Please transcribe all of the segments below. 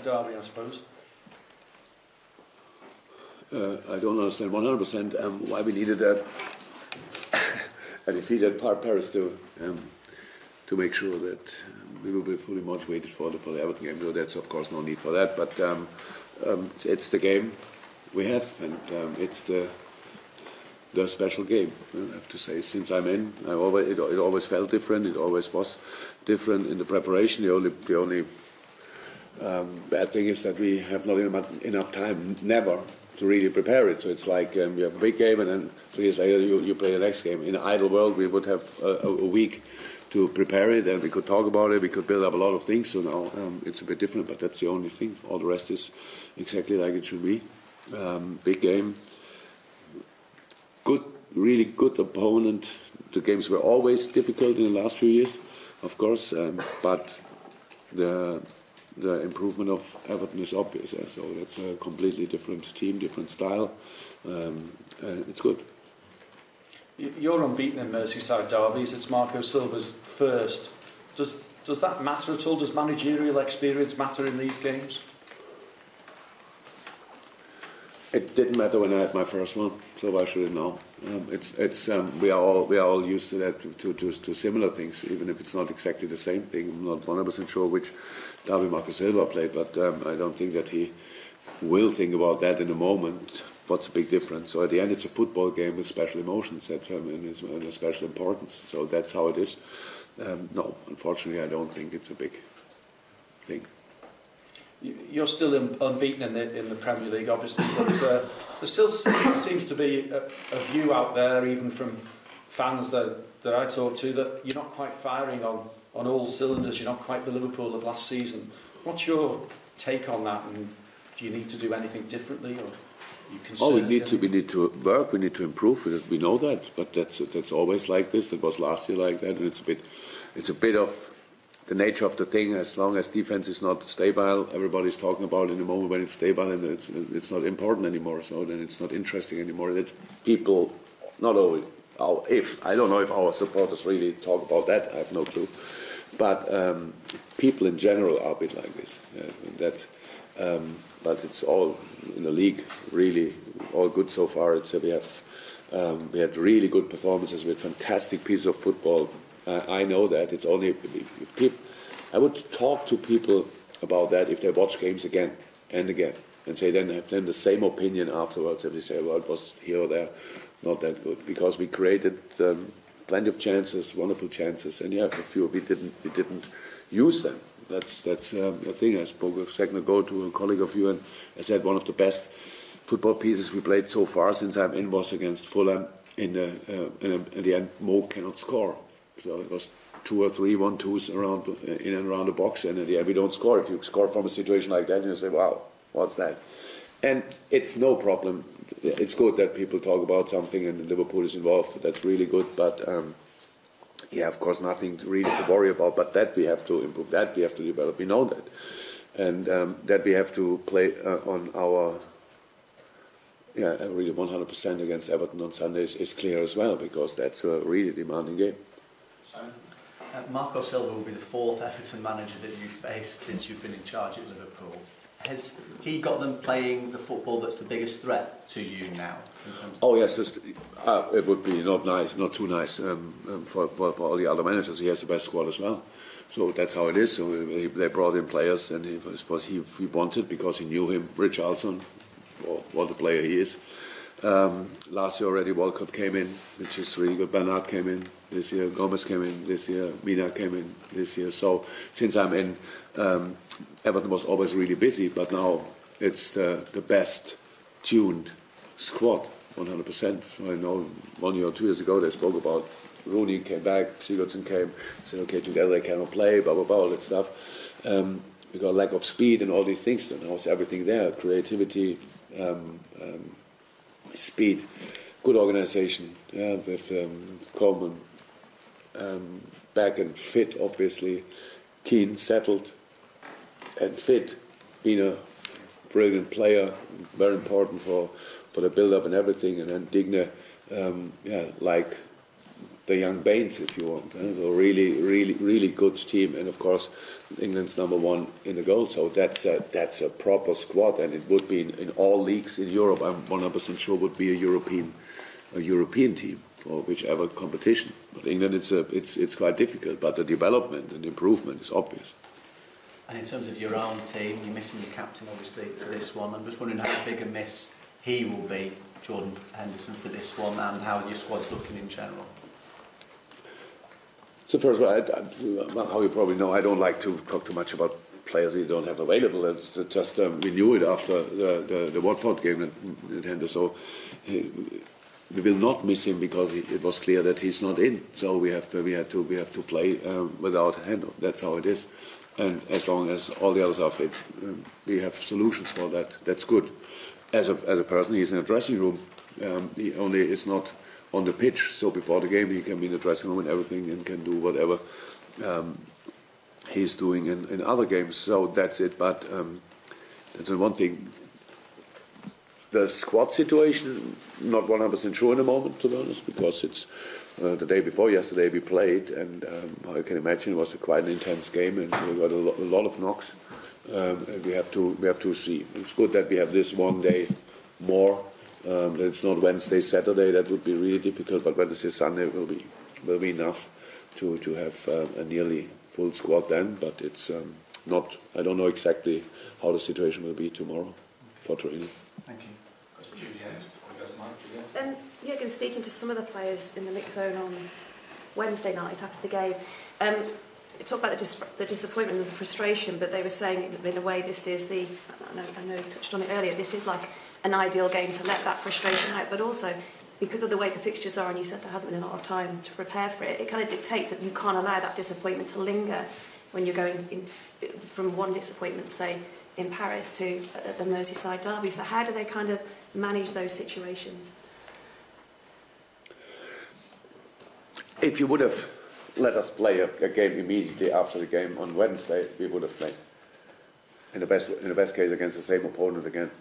the derby, I suppose. I don't understand 100% why we needed that. A defeat at Paris to make sure that we will be fully motivated for the Everton game. So that's of course no need for that. But it's the game we have, and it's the special game. I have to say, since I'm in, it always felt different. It always was different in the preparation. The only bad thing is that we have not enough time, never, to really prepare it. So it's like we have a big game, and then 3 years later you play the next game. In an ideal world, we would have a week to prepare it, and we could talk about it. We could build up a lot of things. So now it's a bit different, but that's the only thing. All the rest is exactly like it should be. Big game. Good, really good opponent. The games were always difficult in the last few years, of course, but the improvement of Everton is obvious. So that's a completely different team, different style. It's good. You're unbeaten in Merseyside derbies. It's Marco Silva's first. Does that matter at all? Does managerial experience matter in these games? It didn't matter when I had my first one, so why should it now? We are all used to that, to similar things, even if it's not exactly the same thing. I'm not 100% sure which derby Marco Silva played, but I don't think that he will think about that in a moment. What's the big difference? So at the end, it's a football game with special emotions and a special importance. So that's how it is. No, unfortunately, I don't think it's a big thing. You're still unbeaten in the Premier League, obviously, but there still seems to be a view out there, even from fans that I talk to, that you're not quite firing on all cylinders. You're not quite the Liverpool of last season. What's your take on that? And do you need to do anything differently, or you concerned? We need to work. We need to improve. We know that, but that's always like this. It was last year like that, and it's a bit of the nature of the thing. As long as defense is not stable, everybody's talking about it in the moment when it's stable, and it's not important anymore. So then it's not interesting anymore. It's people, not only I don't know if our supporters really talk about that. I have no clue, but people in general are a bit like this. But it's all in the league really all good so far. We had really good performances. We had fantastic pieces of football. I know that. It's only I would talk to people about that if they watch games again and again, and say then the same opinion afterwards. If they say, well, it was here or there, not that good, because we created plenty of chances, wonderful chances, and a few we didn't use them. That's the thing. I spoke a second ago to a colleague of you, and I said one of the best football pieces we played so far since I'm in was against Fulham. In the end, Mo cannot score. So it was 2 or 3 1-2s in and around the box, and in the end we don't score. If you score from a situation like that, you say, "Wow, what's that?" And it's no problem. It's good that people talk about something and Liverpool is involved. That's really good. But of course, nothing really to worry about. But that we have to improve. That we have to develop. We know that, and that we have to play on our. Really 100% against Everton on Sundays is clear as well, because that's a really demanding game. Marco Silva will be the 4th Everton manager that you've faced since you've been in charge at Liverpool. Has he got them playing the football that's the biggest threat to you now? Oh yes, it would be not too nice for all the other managers. He has the best squad as well, so that's how it is. So they brought in players, and he wanted, because he knew him, Richarlison, or what a player he is. Last year already Walcott came in, which is really good. Bernard came in this year, Gomez came in this year, Mina came in this year. So since I'm in, Everton was always really busy, but now it's the best tuned squad, 100%. So I know 1 year or 2 years ago they spoke about Rooney came back, Sigurdsson came, said okay, together they cannot play, blah blah blah, all that stuff. We got lack of speed and all these things. So now it's everything there, creativity. Speed, good organisation, with Coleman back and fit, obviously, Keane settled and fit, being a brilliant player, very important for the build-up and everything, and then Digne, like the young Baines, if you want. So really good team, and of course England's #1 in the goal. So that's a proper squad, and it would be in all leagues in Europe. I'm 100% sure would be a European team for whichever competition. But England, it's quite difficult. But the development and improvement is obvious. And in terms of your own team, you're missing the captain obviously for this one. I'm just wondering how big a miss he will be, Jordan Henderson, for this one, and how your squad's looking in general. So first of all, how you probably know, I don't like to talk too much about players we don't have available. It's just we knew it after the Watford game at Henderson. So we will not miss him because it was clear that he's not in. So we have to play without Hendo. That's how it is. And as long as all the others are fit, we have solutions for that. That's good. As a person, he's in a dressing room. He only is not on the pitch. So before the game, he can be in the dressing room and everything, and can do whatever he's doing in other games. So that's it. But that's one thing. The squad situation, not 100% sure in the moment, to be honest, because it's the day before yesterday we played, and I can imagine it was quite an intense game, and we got a lot of knocks. And we have to see. It's good that we have this one day more. That it's not Wednesday, Saturday. That would be really difficult. But Wednesday, Sunday will be enough to have a nearly full squad then. But it's not. I don't know exactly how the situation will be tomorrow for training. Thank you. Jurgen, speaking to some of the players in the mix zone on Wednesday night after the game, they talked about the disappointment and the frustration, but they were saying in a way this is I know you touched on it earlier, this is like an ideal game to let that frustration out, but also because of the way the fixtures are, and you said there hasn't been a lot of time to prepare for it, it kind of dictates that you can't allow that disappointment to linger when you're going from one disappointment, say, in Paris to a Merseyside derby. So how do they kind of manage those situations? If you would have let us play a game immediately after the game on Wednesday, we would have played. In the best case, against the same opponent again.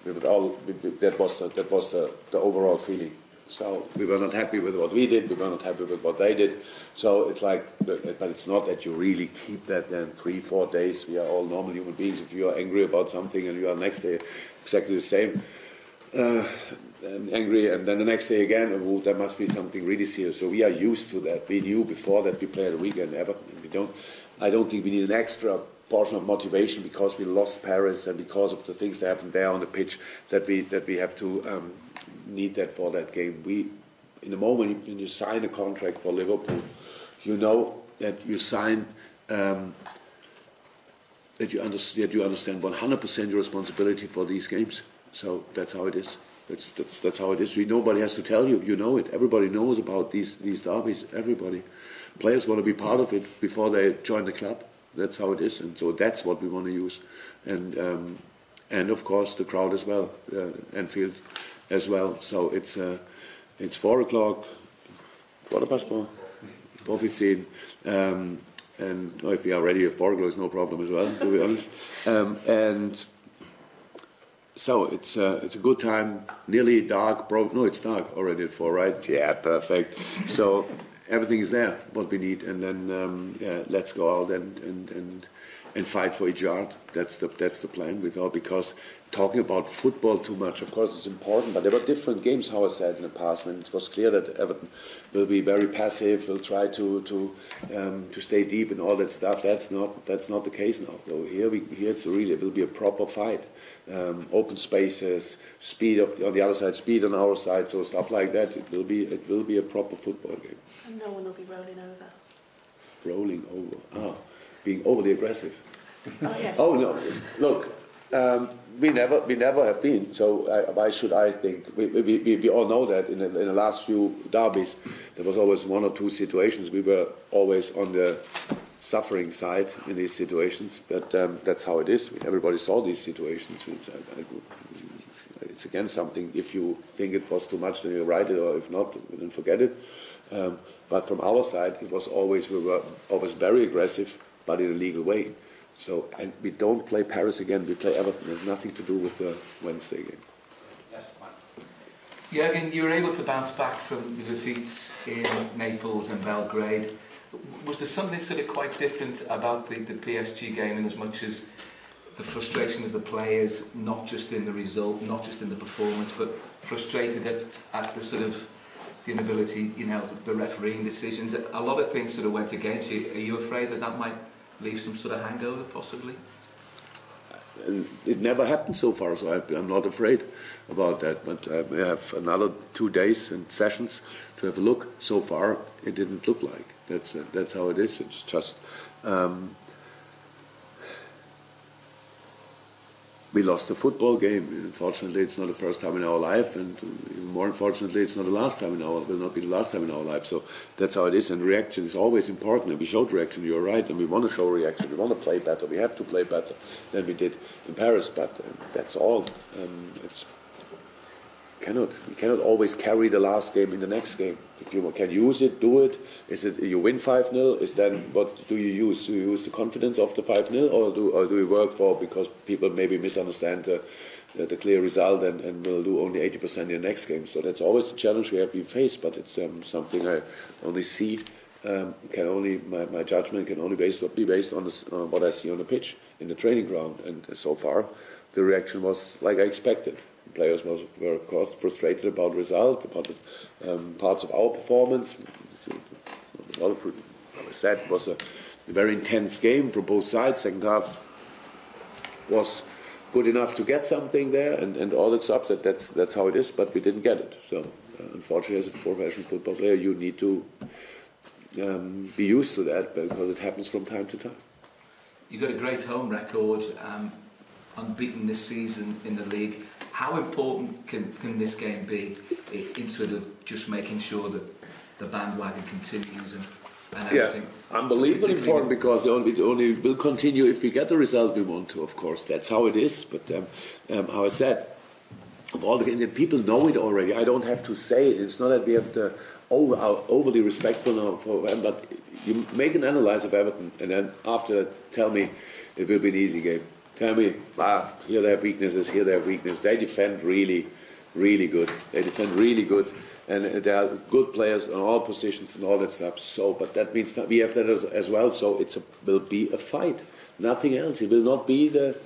That was the overall feeling. So we were not happy with what we did. We were not happy with what they did. So it's like, but it's not that you really keep that then 3-4 days. We are all normal human beings. If you are angry about something and you are next day exactly the same, and angry, and then the next day again, oh, there must be something really serious. So we are used to that. We knew before that we played a weekend in Everton. And I don't think we need an extra portion of motivation because we lost Paris and because of the things that happened there on the pitch that we have to need that for that game. In the moment when you sign a contract for Liverpool, you know that you sign that you understand 100% your responsibility for these games. So that's how it is. That's how it is. Nobody has to tell you. You know it. Everybody knows about these derbies. Everybody. Players want to be part of it before they join the club. That's how it is, and so that's what we want to use, and of course the crowd as well, Anfield as well. So it's 4 o'clock, 4:15, 4:15, and if we are ready at 4 o'clock, it's no problem as well, to be honest. And so it's a good time. Nearly dark. No, it's dark already at 4, right? Yeah, perfect. So. Everything is there, what we need, and then let's go out and fight for each yard. That's the plan. Because talking about football too much, of course, it's important. But there were different games, how I said in the past, when it was clear that Everton will be very passive, will try to stay deep and all that stuff. That's not the case now. So here it will be a proper fight. Open spaces, speed on the other side, speed on our side, so stuff like that. It will be a proper football game. And no one will be rolling over. Rolling over. Being overly aggressive. Oh, yes. Oh no! Look, we never have been. So why should I think? We all know that in the last few derbies, there was always 1 or 2 situations. We were always on the suffering side in these situations. But that's how it is. Everybody saw these situations. It's again something. If you think it was too much, then you write it, or if not, then forget it. But from our side, we were always very aggressive, but in a legal way. So, and we don't play Paris again. We play Everton. It has nothing to do with the Wednesday game. Yes, Mike. Jurgen, you were able to bounce back from the defeats in Naples and Belgrade. Was there something sort of quite different about the PSG game, in as much as the frustration of the players, not just in the result, not just in the performance, but frustrated at the sort of the inability, the refereeing decisions? A lot of things sort of went against you. Are you afraid that might leave some sort of hangover, possibly? And it never happened so far, so I'm not afraid about that. But we have another 2 days and sessions to have a look. So far, it didn't look like. That's how it is. It's just we lost a football game. Unfortunately, it's not the first time in our life, and even more unfortunately, it's not the last time will not be the last time in our life. So that's how it is. And reaction is always important. And we showed reaction. You're right, and we want to show reaction. We want to play better. We have to play better than we did in Paris. But that's all. We cannot always carry the last game in the next game. If you can use it, do it. Is it you win 5-0? Is then what do you use? Do you use the confidence of the 5-0, or do we work for, because people maybe misunderstand the clear result and will do only 80% in the next game? So that's always the challenge we face. But it's something I only see. My judgment can only be based on what I see on the pitch in the training ground. And so far, the reaction was like I expected. Players were, of course, frustrated about the result, about the parts of our performance. I said it was a very intense game from both sides. Second half was good enough to get something there, and all that stuff. That's how it is, but we didn't get it. So, unfortunately, as a professional football player, you need to be used to that, because it happens from time to time. You've got a great home record, unbeaten this season in the league. How important can this game be in sort of just making sure that the bandwagon continues and everything? Yeah, unbelievably important, because it only will continue if we get the result we want to, of course. That's how it is. But how I said, of all the people know it already. I don't have to say it. It's not that we have to overly respectful now for them, but you make an analysis of Everton, and then after tell me it will be an easy game. Tell me, here they have weaknesses, here they have weaknesses. They defend really, really good. They defend really good, and there are good players on all positions and all that stuff. So, but that means that we have that as well. So will be a fight, nothing else. It will not be the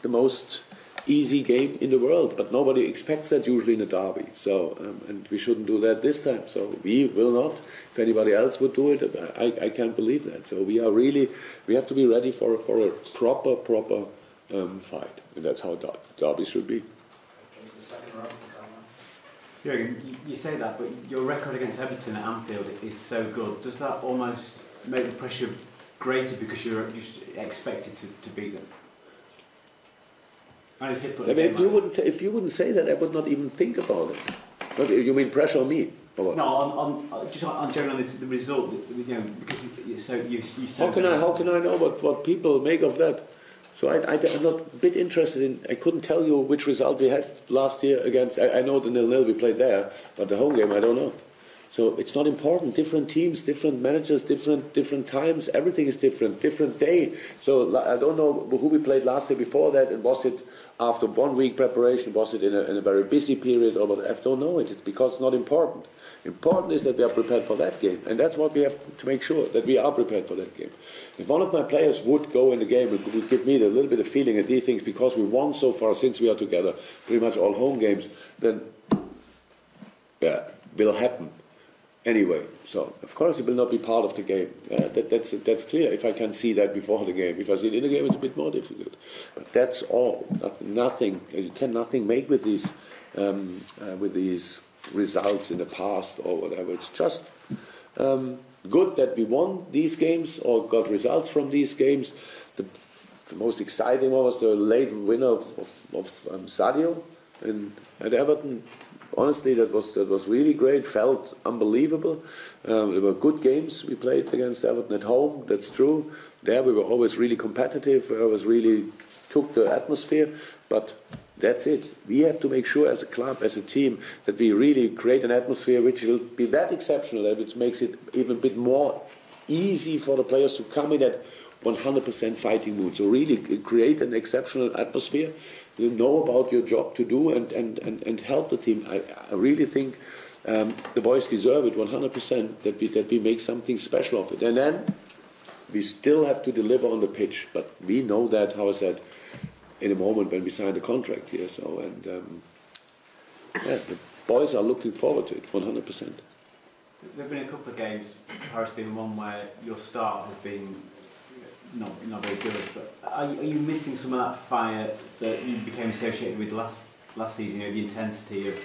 most easy game in the world, but nobody expects that usually in a derby. So, and we shouldn't do that this time. So we will not. If anybody else would do it, I can't believe that. So we have to be ready for a proper fight, and that's how derby should be. Jurgen, you say that, but your record against Everton at Anfield is so good. Does that almost make the pressure greater because you're expected to beat them? I mean, if you wouldn't say that, I would not even think about it. But you mean pressure on me? Or what? No, just on generally the result. Because you how can I know what people make of that? So I'm not a bit interested in. I couldn't tell you which result we had last year against. I know the 0-0 we played there, but the home game I don't know. So it's not important. Different teams, different managers, different times. Everything is different day. So I don't know who we played last year before that, and was it after 1 week preparation? Was it in a very busy period, or what? I don't know. It's because it's not important. Important is that we are prepared for that game, and that's what we have to make sure, that we are prepared for that game. If one of my players would go in the game and would give me a little bit of feeling at these things, because we won so far since we are together, pretty much all home games, then will happen. Anyway, so of course it will not be part of the game. That's clear. If I can see that before the game, if I see it in the game, it's a bit more difficult. But that's all. Nothing. You can nothing make with these results in the past or whatever. It's just good that we won these games or got results from these games. The most exciting one was the late winner of Sadio at Everton. Honestly, that was really great. Felt unbelievable. There were good games we played against Everton at home. That's true. There we were always really competitive. I was really took the atmosphere. But that's it. We have to make sure as a club, as a team, that we really create an atmosphere which will be that exceptional, that which makes it even a bit more easy for the players to come in. That 100% fighting mood. So really create an exceptional atmosphere. You know about your job to do and help the team. I really think the boys deserve it 100%, that we make something special of it. And then we still have to deliver on the pitch. But we know that, how I said, in a moment when we sign the contract here. So, the boys are looking forward to it 100%. There have been a couple of games, Paris being one, where your start has been not very good. But are you missing some of that fire that you became associated with last season? The intensity of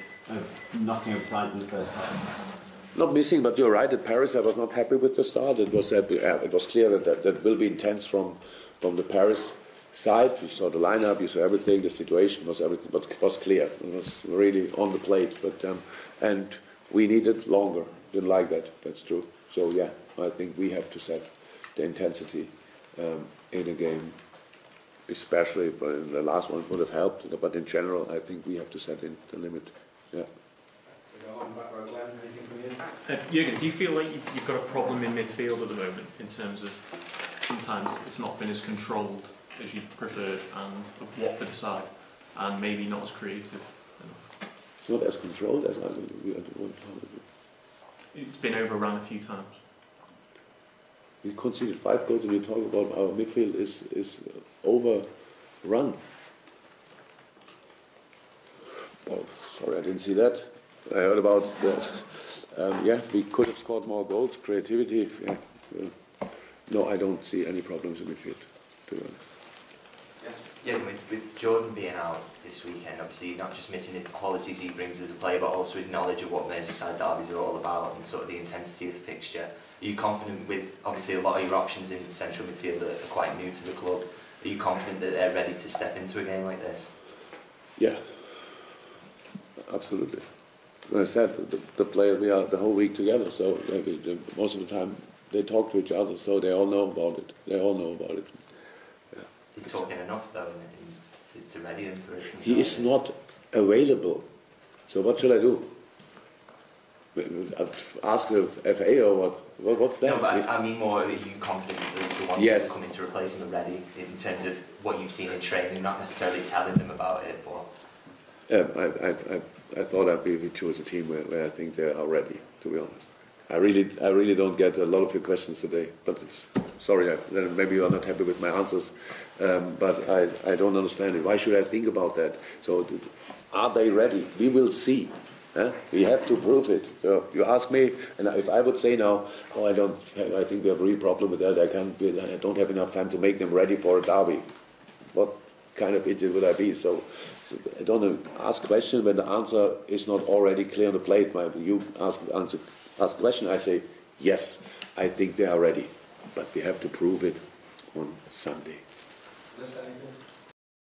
knocking over sides in the first half. Not missing, but you're right. At Paris, I was not happy with the start. It was clear that will be intense from the Paris side. You saw the lineup, you saw everything. The situation was everything, but it was clear. It was really on the plate. But and we needed longer. Didn't like that. That's true. So yeah, I think we have to set the intensity in a game, especially. But in the last one would have helped. But in general, I think we have to set in the limit. Yeah. Jurgen, do you feel like you've got a problem in midfield at the moment in terms of sometimes it's not been as controlled as you preferred and what to decide, and maybe not as creative enough? It's not as controlled as I want. It's been overrun a few times. We conceded 5 goals, and we talk about our midfield is overrun. Oh, sorry, I didn't see that. I heard about that. We could have scored more goals. Creativity. No, I don't see any problems in midfield, to be honest. Yeah, with Jordan being out this weekend, obviously not just missing the qualities he brings as a player, but also his knowledge of what Merseyside derbies are all about and sort of the intensity of the fixture. Are you confident with, obviously a lot of your options in the central midfield are quite new to the club, are you confident that they're ready to step into a game like this? Yeah, absolutely. As I said, the players, we are the whole week together, so most of the time they talk to each other, so they all know about it. Yeah. He's talking enough though to ready him for it. He is not available, so what shall I do? Ask the FA or what? What's that? No, but I mean more, are you confident that the ones yes. who are coming to replace him are ready in terms of what you've seen in training, not necessarily telling them about it, but... I thought we chose a team where I think they are ready, to be honest. I really don't get a lot of your questions today, but sorry, maybe you are not happy with my answers, but I don't understand it. Why should I think about that? So, are they ready? We will see. We have to prove it. So you ask me, and if I would say now, I think we have a real problem with that. I don't have enough time to make them ready for a derby. What kind of idiot would I be? So I don't ask questions when the answer is not already clear on the plate. You ask question, I say yes. I think they are ready, but we have to prove it on Sunday.